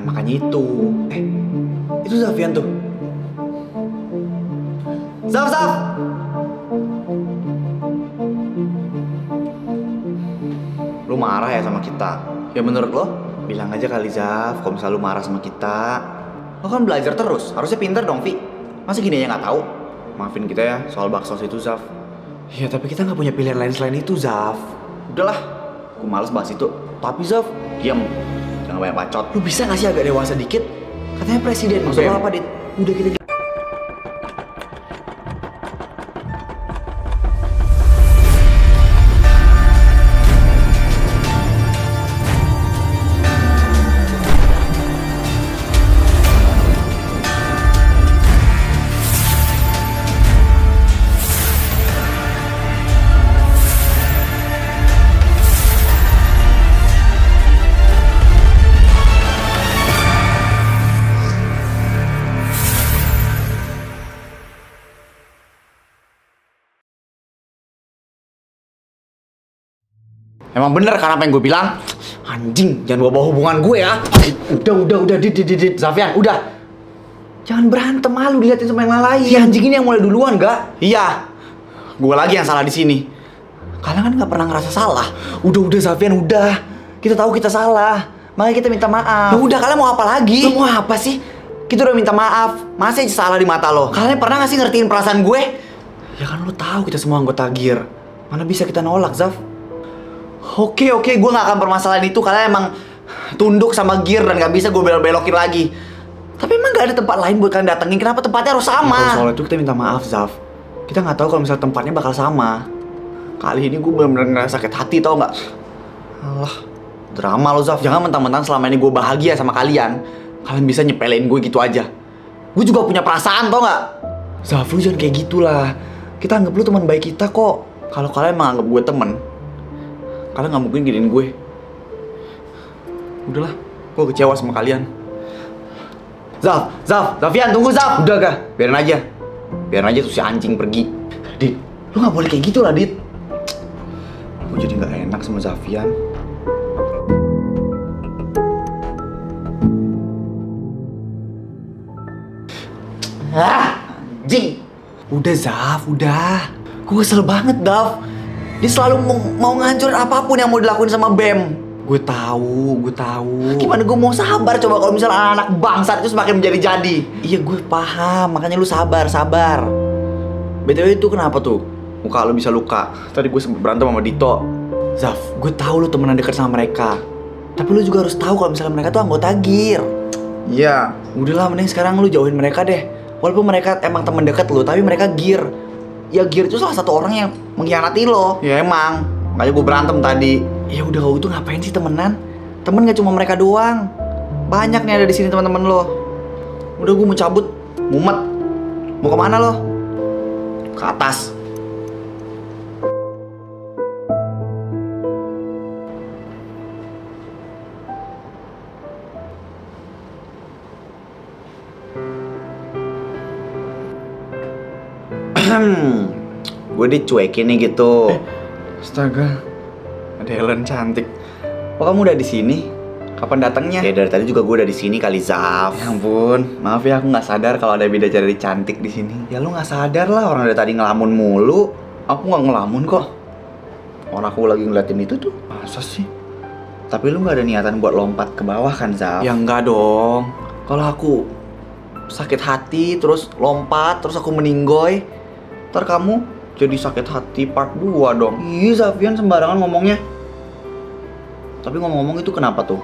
Nah makanya itu. Itu Zafian tuh. Zaf! Lu marah ya sama kita? Ya menurut lo? Bilang aja kali Zaf, kalau misalnya lu marah sama kita. Lo kan belajar terus, harusnya pinter dong Vi. Masa gini aja gak tahu? Maafin kita ya soal bakso itu Zaf. Ya tapi kita gak punya pilihan lain selain itu Zaf. Udahlah, aku males bahas itu. Tapi Zaf, diam, jangan banyak bacot. Lu bisa gak sih agak dewasa dikit? Katanya presiden, maksud lo apa Dit? Udah kita. Emang bener kan apa yang gue bilang? Anjing, jangan bawa hubungan gue ya. Udah, Dit, Zafian, udah. Jangan berantem, malu diliatin sama yang lain. Si anjing ini yang mulai duluan, gak? Iya, gue lagi yang salah di sini. Kalian kan nggak pernah ngerasa salah. Udah, Zafian, udah. Kita tahu kita salah, makanya kita minta maaf. Ya udah, kalian mau apa lagi? Lo mau apa sih? Kita udah minta maaf, masih aja salah di mata lo. Kalian pernah nggak sih ngertiin perasaan gue? Ya kan lo tahu kita semua anggota GEAR. Mana bisa kita nolak, Zaf? Oke, gue gak akan permasalahan itu. Kalian emang tunduk sama GEAR dan gak bisa gue belok-belokin lagi. Tapi emang gak ada tempat lain buat kalian datengin. Kenapa tempatnya harus sama? Ya, kalau soal itu kita minta maaf, Zaf. Kita gak tahu kalau misalnya tempatnya bakal sama. Kali ini gue bener-bener ngerasa sakit hati, tau gak? Alah, drama lo, Zaf. Jangan mentang-mentang selama ini gue bahagia sama kalian bisa nyepelein gue gitu aja. Gue juga punya perasaan, tau gak? Zaf, lu jangan kayak gitulah. Kita anggap lu teman baik kita kok. Kalau kalian emang anggap gue temen, kalian gak mungkin giniin gue. Udahlah, gue kecewa sama kalian. Zafian, tunggu Zaf. Udah kah? Biarin aja tuh si anjing pergi. Dit, lu gak boleh kayak gitu lah, Dit. Gue jadi gak enak sama Zafian. Anjing. Udah Zaf, udah. Gue kesel banget, Daf. Dia selalu mau ngancurin apapun yang mau dilakuin sama Bem. Gue tahu. Gimana gue mau sabar coba kalau misalnya anak bangsat itu semakin menjadi-jadi. Iya gue paham, makanya lu sabar. BTW itu kenapa tuh? Muka lu bisa luka. Tadi gue sempet berantem sama Dito. Zaf, gue tahu lu temenan deket sama mereka. Tapi lu juga harus tahu kalau misalnya mereka tuh anggota GEAR. Iya. Udahlah, mending sekarang lu jauhin mereka deh. Walaupun mereka emang temen deket lu, tapi mereka GEAR. Ya GEAR itu salah satu orang yang mengkhianati lo. Ya emang, makanya gue berantem tadi. Ya udah, kalau gitu ngapain sih temenan? Temen gak cuma mereka doang. Banyak nih ada di sini teman-teman lo. Udah, gue mau cabut. Mumet. Mau kemana lo? Ke atas. Gue dicuekin nih gitu. Astaga, ada Helen cantik. Oh, kamu udah di sini? Kapan datangnya? Ya dari tadi juga gue udah di sini kali, Zaf. Ya ampun, maaf ya aku nggak sadar kalau ada bidadari cantik di sini. Ya lu nggak sadar lah, orang dari tadi ngelamun mulu. Aku nggak ngelamun kok. Orang aku lagi ngeliatin itu tuh. Masa sih? Tapi lu nggak ada niatan buat lompat ke bawah kan, Zaf? Ya enggak dong. Kalau aku sakit hati terus lompat terus aku meninggoy, ntar kamu jadi sakit hati part 2 dong. Ih, Zafian sembarangan ngomongnya. Tapi ngomong-ngomong itu kenapa tuh?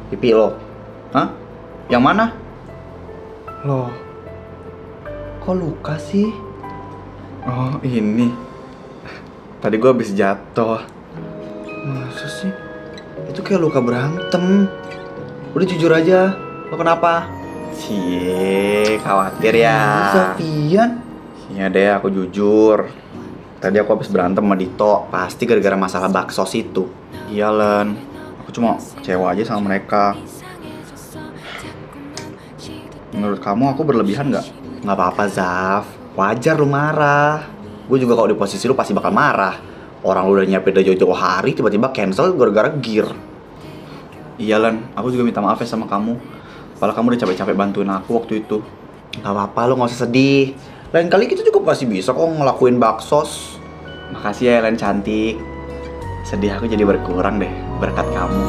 Pipi lo? Hah? Yang mana? Loh, kok luka sih? Oh, ini. Tadi gue habis jatuh. Masa sih? Itu kayak luka berantem. Udah jujur aja, lo kenapa? Cie, khawatir ya. Zafian? Iya deh, aku jujur. Tadi aku habis berantem sama Dito. Pasti gara-gara masalah bakso itu. Iya, Len. Aku cuma kecewa aja sama mereka. Menurut kamu aku berlebihan nggak? Nggak apa-apa, Zaf. Wajar lu marah. Gue juga kalau di posisi lu pasti bakal marah. Orang lu udah nyiapin dari jauh-jauh hari, tiba-tiba cancel gara-gara GEAR. Iya Lan, aku juga minta maaf ya sama kamu. Padahal kamu udah capek-capek bantuin aku waktu itu. Gak apa-apa, lo gak usah sedih. Lain kali kita juga pasti bisa kok ngelakuin baksos. Makasih ya Lan cantik. Sedih aku jadi berkurang deh berkat kamu.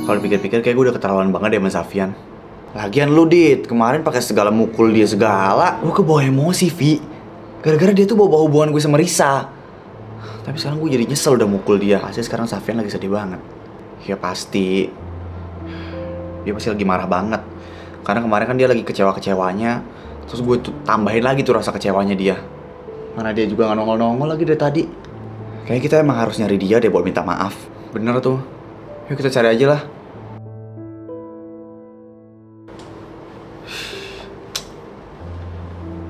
Kalau pikir-pikir kayak gue udah keterlaluan banget deh sama Safian. Lagian lu Dit, kemarin pakai segala mukul dia segala. Gue kebawa emosi Vi. Gara-gara dia tuh bawa hubungan gue sama Risa. Tapi sekarang gue jadi nyesel udah mukul dia. Pasti sekarang Safian lagi sedih banget. Ya pasti. Dia pasti lagi marah banget. Karena kemarin kan dia lagi kecewa-kecewanya. Terus gue tuh tambahin lagi tuh rasa kecewanya dia. Mana dia juga gak nongol-nongol lagi dari tadi. Kayaknya kita emang harus nyari dia deh buat minta maaf. Bener tuh. Yuk kita cari aja lah.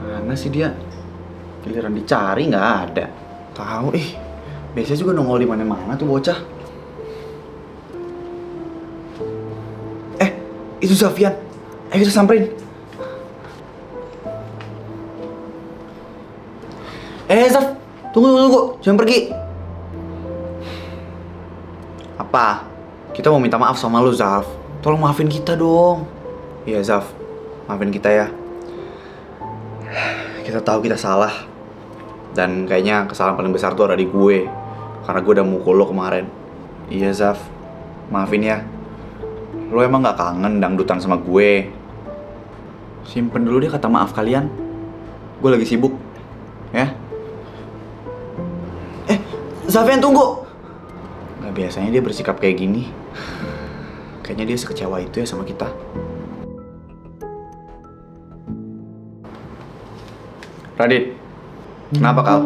Mana sih dia? Giliran dicari nggak ada. Tahu biasanya juga nongol di mana-mana tuh bocah. Itu Safian. Ayo kita samperin. Zaf, tunggu, jangan pergi. Apa? Kita mau minta maaf sama lu, Zaf. Tolong maafin kita dong. Iya, Zaf. Maafin kita ya. Kita tahu kita salah. Dan kayaknya kesalahan paling besar tuh ada di gue. Karena gue udah mukul lo kemarin. Iya, Zaf. Maafin ya. Lo emang gak kangen dangdutan sama gue? Simpen dulu deh kata maaf kalian. Gue lagi sibuk. Ya. Safian tunggu. Gak biasanya dia bersikap kayak gini. Kayaknya dia sekecewa itu ya sama kita. Radit, kenapa Kal?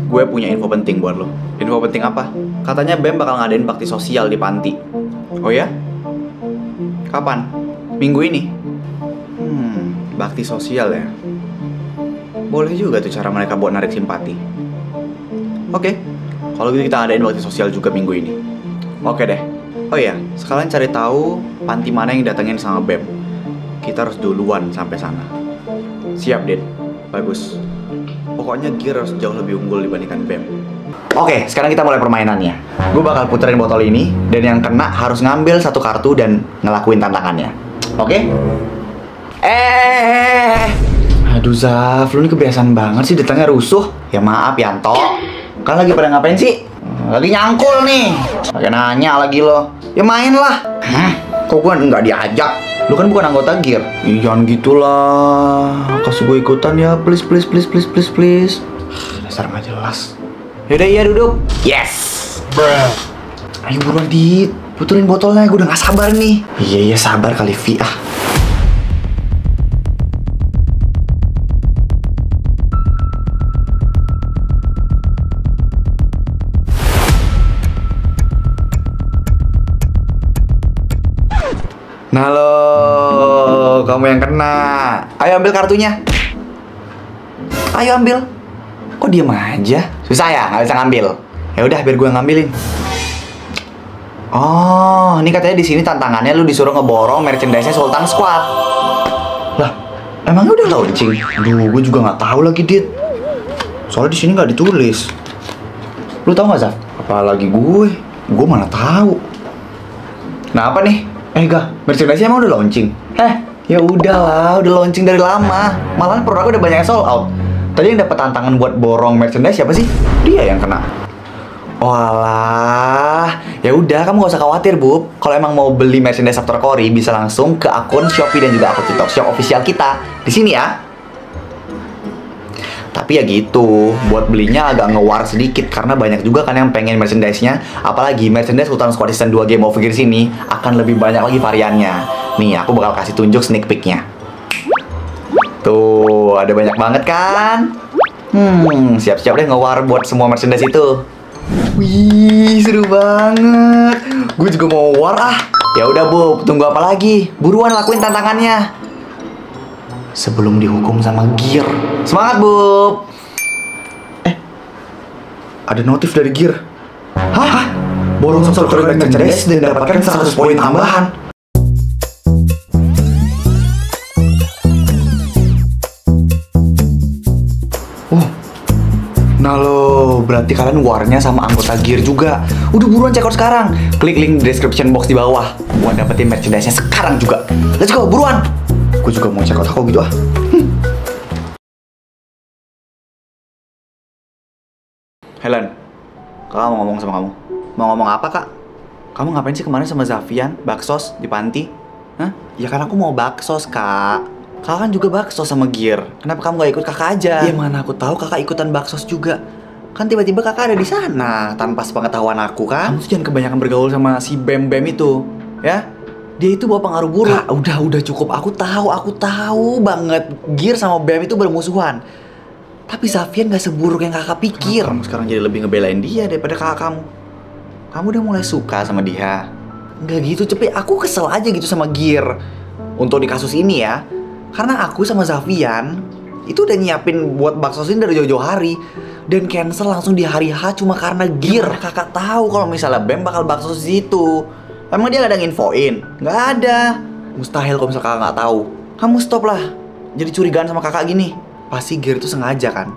Gue punya info penting buat lo. Info penting apa? Katanya BEM bakal ngadain bakti sosial di panti. Oh ya? Kapan? Minggu ini? Bakti sosial ya? Boleh juga tuh cara mereka buat narik simpati. Oke, kalau gitu kita ngadain bakti sosial juga minggu ini. Oke deh. Oh iya, sekalian cari tahu panti mana yang datengin sama BEM. Kita harus duluan sampai sana. Siap, Dit. Bagus. Pokoknya Gear harus jauh lebih unggul dibandingkan BEM. Oke, sekarang kita mulai permainannya. Gue bakal puterin botol ini, dan yang kena harus ngambil satu kartu dan ngelakuin tantangannya. Oke? Aduh Zaf, lu ini kebiasaan banget sih datangnya rusuh. Ya maaf Yanto. Kan lagi pada ngapain sih? Lagi nyangkul nih. Pakai nanya lagi lo. Ya main lah. Kok gue nggak diajak? Lu kan bukan anggota Gear. Jangan gitulah. Kasih gue ikutan ya, please. Dasar nggak jelas. Yaudah iya duduk. Yes. Bruh. Ayo buruan Dit, putulin botolnya. Gue udah gak sabar nih. Iya sabar kali Vi ah. Nah lo, kamu yang kena. Ayo ambil kartunya. Ayo ambil. Kok diem aja? Susah ya, nggak bisa ngambil. Ya udah, biar gue ngambilin. Oh, ini katanya di sini tantangannya lu disuruh ngeborong merchandise-nya Sultan Squad. Lah, emangnya udah launching? Aduh, gue juga nggak tahu lagi, Dit. Soalnya di sini nggak ditulis. Lu tahu nggak, Zaf? Apalagi gue mana tahu. Nah, apa nih? Merchandise-nya emang udah launching? Ya udahlah, udah launching dari lama. Malahan produk udah banyak yang sold out. Tadi yang dapat tantangan buat borong merchandise siapa sih? Dia yang kena. Walah, ya udah kamu gak usah khawatir, Bub. Kalau emang mau beli merchandise After Cory bisa langsung ke akun Shopee dan juga akun TikTok Shop official kita di sini ya. Tapi ya gitu, buat belinya agak ngewar sedikit karena banyak juga kan yang pengen merchandise-nya. Apalagi merchandise Sultan Squad Season 2 Game of Gears ini akan lebih banyak lagi variannya. Nih, aku bakal kasih tunjuk sneak peek-nya. Tuh, ada banyak banget kan? Siap-siap deh ngewar buat semua merchandise itu. Wih, seru banget. Gue juga mau war ah. Ya udah, Bub, tunggu apa lagi? Buruan lakuin tantangannya. Sebelum dihukum sama Gear. Semangat, Bub. Ada notif dari Gear. Hah? Borong satu kali merchandise dan dapatkan 100 poin tambahan. Nah lo, berarti kalian warnya sama anggota Gear juga. Udah buruan check out sekarang. Klik link description box di bawah buat dapetin merchandise-nya sekarang juga. Let's go, buruan. Gue juga mau check out aku gitu ah. Helen, kakak mau ngomong sama kamu. Mau ngomong apa, Kak? Kamu ngapain sih kemarin sama Zafian, baksos di panti? Hah? Ya kan aku mau baksos, Kak. Kakak kan juga baksos sama Gear. Kenapa kamu gak ikut kakak aja? Ya mana aku tahu kakak ikutan baksos juga. Kan tiba-tiba kakak ada di sana tanpa sepengetahuan aku kan? Kamu tuh jangan kebanyakan bergaul sama si Bem-Bem itu, ya? Dia itu bawa pengaruh buruk. Kak, udah cukup. Aku tahu banget Gear sama Bem itu bermusuhan. Tapi Zafian gak seburuk yang kakak pikir. Kamu sekarang jadi lebih ngebelain dia daripada kakak kamu. Kamu udah mulai suka sama dia. Nggak gitu, Cepi. Aku kesel aja gitu sama Gear. Untuk di kasus ini ya. Karena aku sama Zafian itu udah nyiapin buat baksos ini dari jauh-jauh hari. Dan cancel langsung di hari H cuma karena Gear. Kakak tahu kalau misalnya Bem bakal baksos di situ. Emang dia gak ada nginfoin? Nggak ada. Mustahil kalau misalnya kakak nggak tahu. Kamu stop lah. Jadi curigaan sama kakak gini. Pasti Gear itu sengaja kan?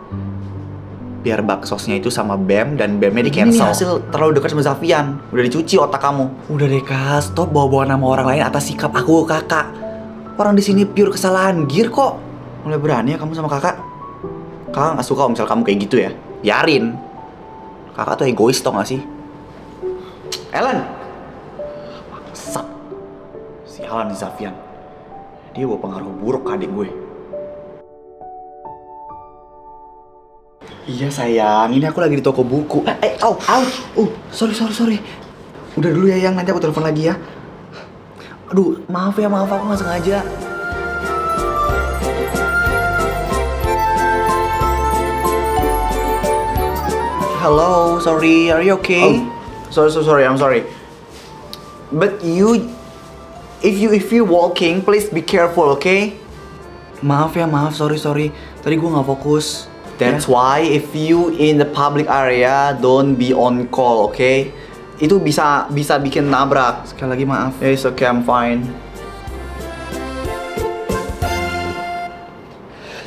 Biar baksosnya itu sama Bem dan Bemnya di cancel. Ini hasil terlalu dekat sama Zafian. Udah dicuci otak kamu. Udah deh Kak, stop bawa-bawa nama orang lain atas sikap aku ke kakak. Orang di sini pure kesalahan Gear kok. Mulai berani ya kamu sama kakak? Kakak nggak suka kalau misal kamu kayak gitu ya? Biarin. Kakak tuh egois tau gak sih? Ellen! Bangsat. Sialan nih Zafian. Dia bawa pengaruh buruk ke adik gue. Iya sayang, ini aku lagi di toko buku. Sorry. Udah dulu ya yang, nanti aku telepon lagi ya. Aduh, maaf aku nggak sengaja. Hello, sorry, are you okay? Sorry, I'm sorry. But if you walking, please be careful, okay? Maaf, sorry. Tadi gue nggak fokus. That's why if you in the public area, don't be on call, okay? Itu bisa bikin nabrak. Sekali lagi maaf. It's okay, I'm fine.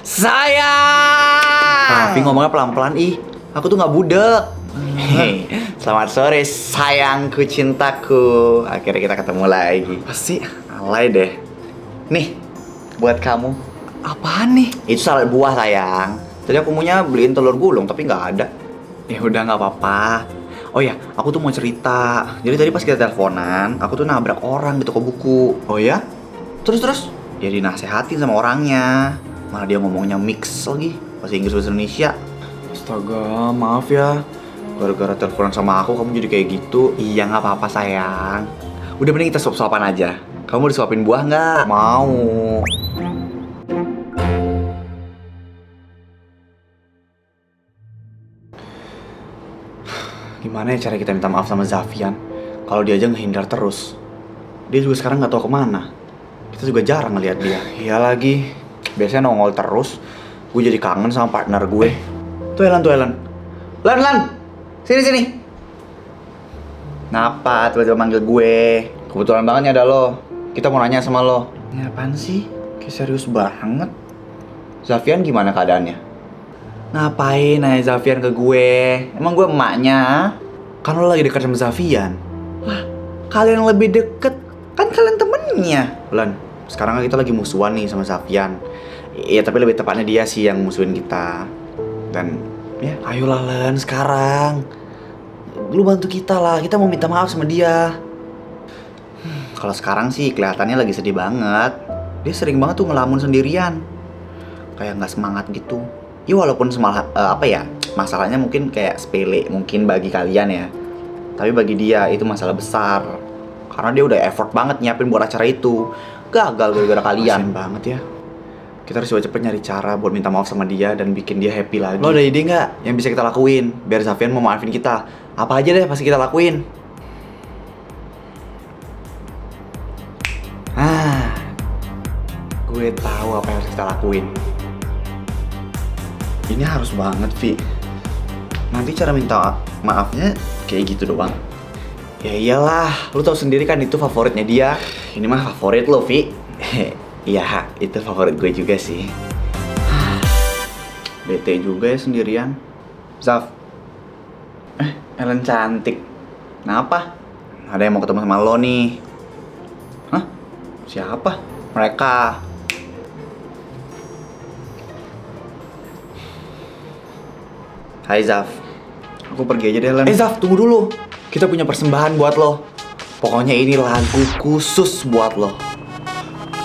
Sayang! Tapi ngomongnya pelan-pelan ih. Aku tuh nggak budek. Hey, selamat sore sayangku cintaku. Akhirnya kita ketemu lagi. Pasti alay deh. Nih, buat kamu. Apaan nih? Itu salad buah sayang. Tadi aku maunya beliin telur gulung, tapi nggak ada. Ya udah nggak apa-apa. Oh ya, aku tuh mau cerita. Jadi tadi pas kita teleponan, aku tuh nabrak orang di toko buku. Oh ya? Terus? Ya dinasehatin sama orangnya. Malah dia ngomongnya mix lagi, bahasa Inggris bahasa Indonesia. Astaga, maaf ya. Gara-gara teleponan sama aku, kamu jadi kayak gitu. Iya nggak apa-apa sayang. Udah mending kita suap-suapan aja. Kamu disuapin buah nggak? Mau. Gimana ya cara kita minta maaf sama Zafian? Kalau dia aja ngehindar terus. Dia juga sekarang nggak tahu kemana. Kita juga jarang ngeliat dia. Iya lagi. Biasanya nongol terus. Gue jadi kangen sama partner gue. Tuh Ellen. Lan! Sini. Kenapa tiba-tiba manggil gue? Kebetulan banget nih ada lo. Kita mau nanya sama lo. Ini apaan sih? Kayak serius banget. Zafian gimana keadaannya? Ngapain nanya Zafian ke gue? Emang gue emaknya? Kan lo lagi dekat sama Zafian. Lah, kalian lebih deket. Kan kalian temennya. Lan, sekarang kita lagi musuhan nih sama Zafian. Iya, tapi lebih tepatnya dia sih yang musuhin kita. Dan, ya, ayolah Lan, sekarang. Lu bantu kita lah, kita mau minta maaf sama dia. Kalau sekarang sih kelihatannya lagi sedih banget. Dia sering banget tuh ngelamun sendirian. Kayak nggak semangat gitu. Ya walaupun masalahnya mungkin kayak sepele mungkin bagi kalian ya. Tapi bagi dia itu masalah besar. Karena dia udah effort banget nyiapin buat acara itu. Gagal gara-gara kalian. Kasian banget ya. Kita harus cepet nyari cara buat minta maaf sama dia dan bikin dia happy lagi. Lo ada ide nggak yang bisa kita lakuin biar Zafian mau maafin kita? Apa aja deh pasti kita lakuin. Gue tahu apa yang harus kita lakuin. Ini harus banget, Vi. Nanti cara minta maafnya kayak gitu doang. Ya iyalah, lu tahu sendiri kan itu favoritnya dia. Ini mah favorit lo, Vi. Iya, itu favorit gue juga sih. Bete juga ya sendirian. Zaf, Ellen cantik. Kenapa? Ada yang mau ketemu sama lo nih. Hah? Siapa? Mereka. Hai Zaf. Aku pergi aja deh, Ellen. Zaf, tunggu dulu. Kita punya persembahan buat lo. Pokoknya ini lagu khusus buat lo.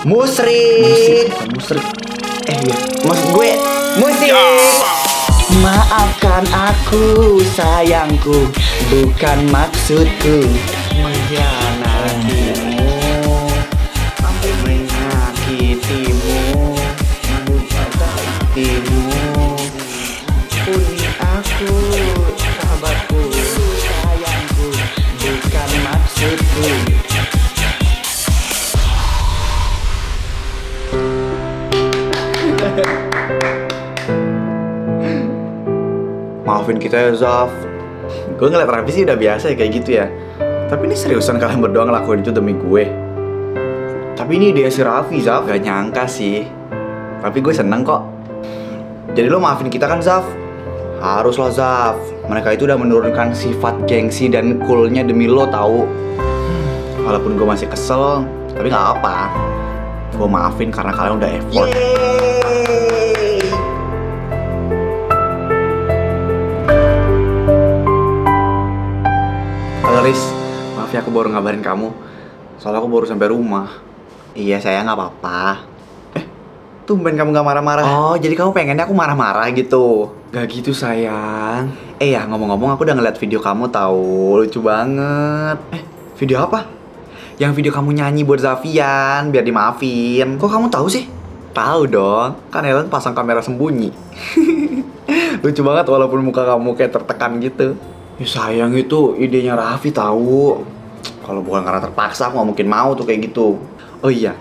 Musrik. Bukan musrik. Iya. Maksud gue musik. Maafkan aku sayangku, bukan maksudku mengkhianatimu, hampir menyakitimu, mengkhianatimu. Pun aku sahabatku, sayangku, bukan maksudku. Maafin kita ya Zaf. Gue ngeliat Raffi sih udah biasa ya kayak gitu ya. Tapi ini seriusan kalian berdua ngelakuin itu demi gue? Tapi ini ide si Raffi, Zaf. Gak nyangka sih. Tapi gue seneng kok. Jadi lo maafin kita kan Zaf? Haruslah Zaf. Mereka itu udah menurunkan sifat gengsi dan coolnya demi lo tahu. Walaupun gue masih kesel, tapi gak apa. Gue maafin karena kalian udah effort. Riz, maaf ya aku baru ngabarin kamu. Soalnya aku baru sampai rumah. Iya sayang, nggak apa-apa. Tumben kamu nggak marah-marah. Oh, jadi kamu pengennya aku marah-marah gitu? Gak gitu sayang. Ya ngomong-ngomong aku udah ngeliat video kamu tahu, lucu banget. Video apa? Yang video kamu nyanyi buat Zafian biar dimaafin. Kok kamu tahu sih? Tahu dong, kan Ellen pasang kamera sembunyi. Lucu banget walaupun muka kamu kayak tertekan gitu. Ya sayang, itu idenya Raffi tahu. Kalau bukan karena terpaksa aku gak mungkin mau tuh kayak gitu. Oh iya,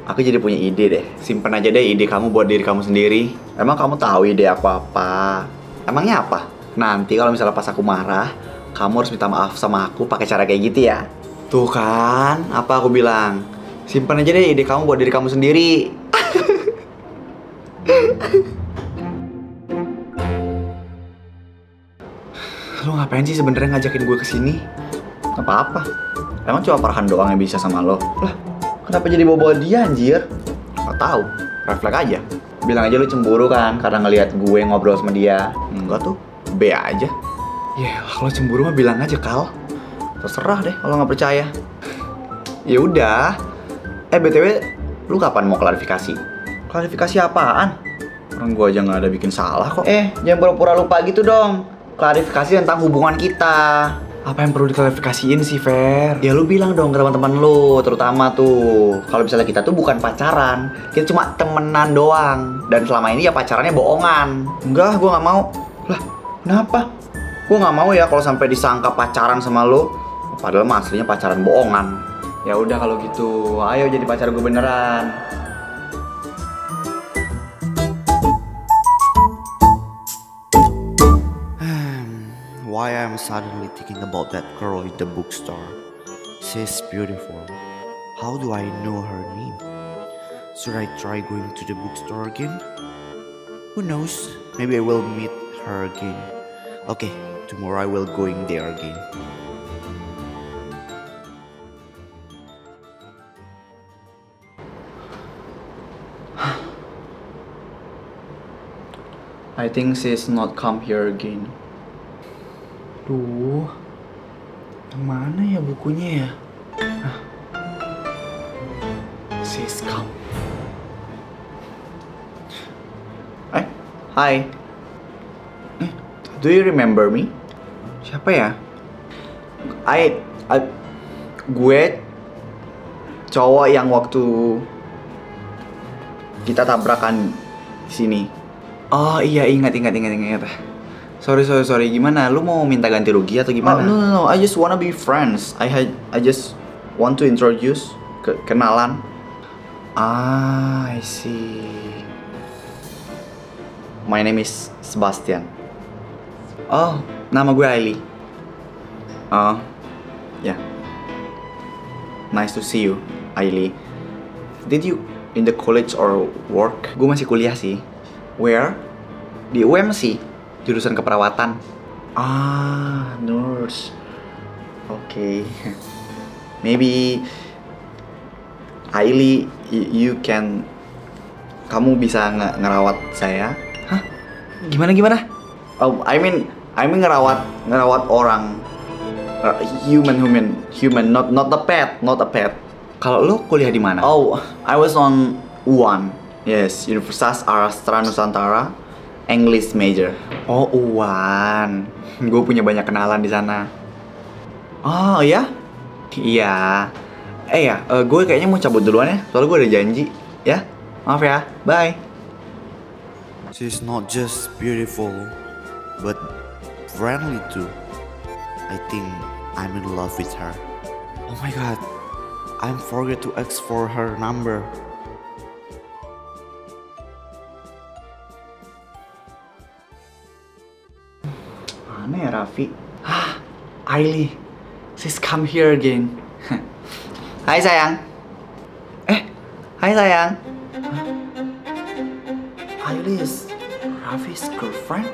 aku jadi punya ide deh. Simpen aja deh ide kamu buat diri kamu sendiri. Emang kamu tahu ide aku apa? Emangnya apa? Nanti kalau misalnya pas aku marah, kamu harus minta maaf sama aku pakai cara kayak gitu ya. Tuh kan, apa aku bilang? Simpen aja deh ide kamu buat diri kamu sendiri. Lo ngapain sih sebenarnya ngajakin gue kesini? Gak apa-apa. Emang cuma Farhan doang yang bisa sama lo? Lah, kenapa jadi bawa dia anjir? Gak tahu. Refleks aja. Bilang aja lo cemburu kan karena ngelihat gue ngobrol sama dia. Enggak tuh, B aja. Ya, kalau cemburu mah bilang aja Kal. Terserah deh kalau nggak percaya. Ya udah. BTW, lu kapan mau klarifikasi? Klarifikasi apaan? Orang gue aja nggak ada bikin salah kok. Jangan pura-pura lupa gitu dong. Klarifikasi tentang hubungan kita. Apa yang perlu diklarifikasiin sih, Fer? Ya lu bilang dong ke teman-teman lu, terutama tuh kalau misalnya kita tuh bukan pacaran, kita cuma temenan doang. Dan selama ini ya pacarannya bohongan. Enggak, gue nggak mau. Lah, kenapa? Gue nggak mau ya kalau sampai disangka pacaran sama lu. Padahal mah aslinya pacaran bohongan. Ya udah kalau gitu, ayo jadi pacar gue beneran. Why I'm suddenly thinking about that girl in the bookstore. She's beautiful. How do I know her name? Should I try going to the bookstore again? Who knows? Maybe I will meet her again. Okay, tomorrow I will going there again. I think she's not come here again. Duh, yang mana ya bukunya ya? She's come. Hi. Do you remember me? Siapa ya? Gue cowok yang waktu kita tabrakan di sini. Oh iya, ingat. Sorry. Gimana? Lu mau minta ganti rugi atau gimana? Oh, no. I just wanna be friends. I just want to introduce, kenalan. I see. My name is Sebastian. Oh, nama gue Ailey. Oh, yeah. Nice to see you, Ailey. Did you in the college or work? Gue masih kuliah sih. Where? Di UMC. Jurusan keperawatan. Ah, nurse. Oke. Maybe Aili, kamu bisa ngerawat saya? Hah? Gimana? Oh, I mean ngerawat orang. Human, not a pet. Kalau lu kuliah di mana? Oh, I was on UAN. Yes, Universitas Arastra Nusantara, English major. Oh, UAN. Gue punya banyak kenalan di sana. Oh ya? Iya. Gue kayaknya mau cabut duluan ya. Soalnya gue ada janji. Ya, maaf ya. Bye. She's not just beautiful, but friendly too. I think I'm in love with her. Oh my god, I forget to ask for her number. Mana ya Raffi? Aili, she's come here again. Hai sayang. Hai sayang. Aili is Raffi's girlfriend?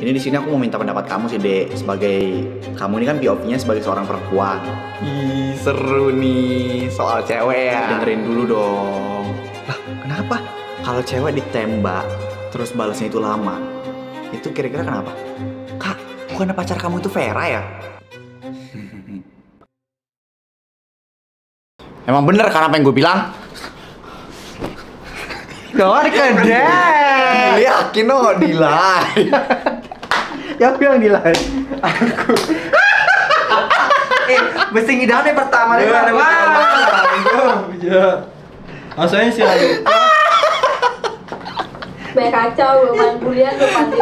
Ini di sini aku mau minta pendapat kamu sih, Dek. Sebagai kamu ini kan POV-nya sebagai seorang perempuan. Ih, seru nih soal cewek ya. Dengerin dulu dong. Lah, kenapa? Kalau cewek ditembak terus balasnya itu lama, itu kira-kira kenapa? Kak, bukannya pacar kamu itu Vera ya? Emang bener kan apa yang gue bilang? Gak kedai. Yakin dong di live. Siapa yang di live? Aku. Mesti ngidamnya pertama deh. Wah, maksudnya sih lagi. Kayak kacau, gue main kuliah, gue pasti.